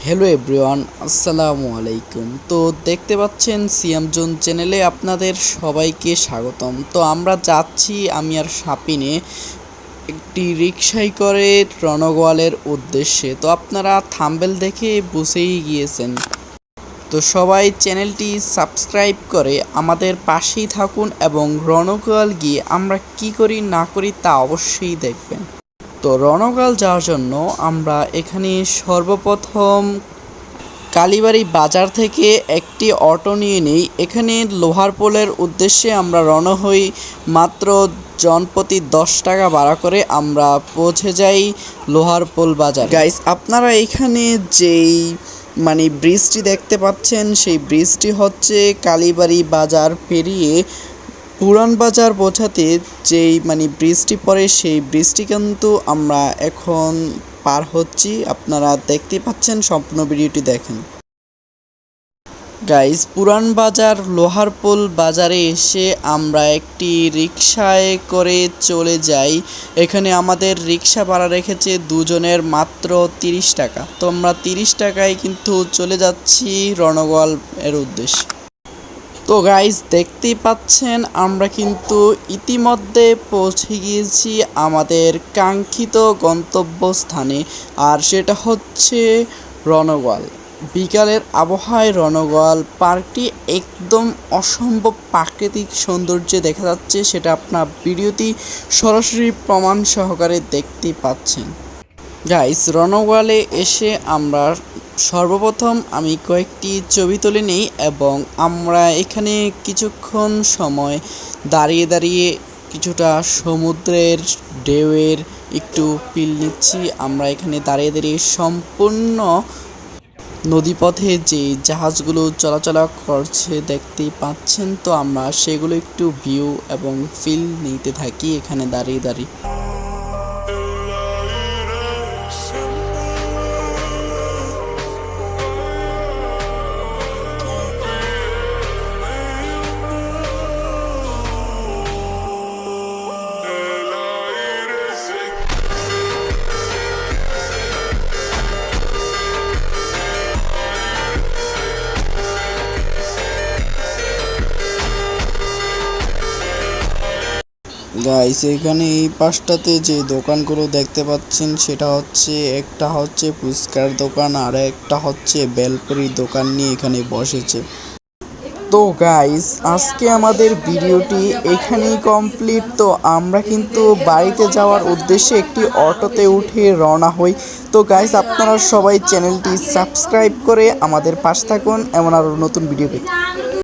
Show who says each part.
Speaker 1: Hello everyone, আসসালামু আলাইকুম। তো দেখতে পাচ্ছেন সিয়াম জোন চ্যানেলে আপনাদের সবাইকে স্বাগতম। তো আমরা যাচ্ছি আমি আর সাপিনে একটি রিকশায় করে রণগোয়ালের উদ্দেশ্যে। তো আপনারা থাম্বনেল দেখে বুঝেই গিয়েছেন। তো সবাই চ্যানেলটি সাবস্ক্রাইব করে আমাদের পাশেই থাকুন এবং রণগোয়াল গিয়ে আমরা কি করি না করি তা অবশ্যই দেখবেন। তো রণগোয়াল যাওয়ার জন্য আমরা এখানে সর্বপ্রথম কালীবাড়ি বাজার থেকে একটি অটো নিয়ে নিই। এখানে লোহার পোলের উদ্দেশ্যে আমরা রওনা হই। মাত্র জনপ্রতি 10 টাকা ভাড়া করে আমরা পৌঁছে যাই লোহার পোল বাজার। গাইস, আপনারা এখানে যেই ব্রিজটি দেখতে পাচ্ছেন, সেই ব্রিজটি হচ্ছে কালীবাড়ি বাজার পেরিয়ে পুরান বাজার পৌঁছাতে যেই ব্রিজটি পড়ে, সেই ব্রিজটি কিন্তু আমরা এখন পার হচ্ছি। আপনারা দেখতে পাচ্ছেন, সম্পূর্ণ ভিডিওটি দেখেন। গাইস, পুরান বাজার লোহার পোল বাজারে এসে আমরা একটি রিকশায় করে চলে যাই। এখানে আমাদের রিকশা ভাড়া রেখেছে দুজনের মাত্র 30 টাকা। তো আমরা 30 টাকায় কিন্তু চলে যাচ্ছি রণগোয়াল এর উদ্দেশ্যে। তো গাইস, দেখতেই পাচ্ছেন আমরা কিন্তু ইতিমধ্যে পৌঁছে গিয়েছি আমাদের কাঙ্ক্ষিত গন্তব্যস্থানে, আর সেটা হচ্ছে রণগোয়াল। বিকালের আবহাওয়ায় রণগোয়াল পার্কটি একদম অসম্ভব প্রাকৃতিক সৌন্দর্যে দেখা যাচ্ছে, সেটা আপনার ভিডিওটি সরাসরি প্রমাণ সহকারে দেখতে পাচ্ছেন। গাইস, রণগোয়ালে এসে আমরা সর্বপ্রথম আমি কয়েকটি ছবি তুলে নিই এবং আমরা এখানে কিছুক্ষণ সময় দাঁড়িয়ে দাঁড়িয়ে কিছুটা সমুদ্রের ঢেউয়ের একটু ফিল নিচ্ছি। আমরা এখানে দাঁড়িয়ে দাঁড়িয়ে সম্পূর্ণ নদীপথে যে জাহাজগুলো চলাচল করছে দেখতেই পাচ্ছেন। তো আমরা সেগুলো একটু ভিউ এবং ফিল নিতে থাকি এখানে দাঁড়িয়ে দাঁড়িয়ে। গাইস, এখানে এই পাশটাতে যে দোকানগুলো দেখতে পাচ্ছেন, সেটা হচ্ছে একটা হচ্ছে ফুচকার দোকান আর একটা হচ্ছে বেলপুরির দোকান নিয়ে এখানে বসেছে। তো গাইস, আজকে আমাদের ভিডিওটি এখানেই কমপ্লিট। তো আমরা কিন্তু বাড়িতে যাওয়ার উদ্দেশ্যে একটি অটোতে উঠে রওনা হই। তো গাইস, আপনারা সবাই চ্যানেলটি সাবস্ক্রাইব করে আমাদের পাশে থাকুন এমন আরও নতুন ভিডিও পেতে।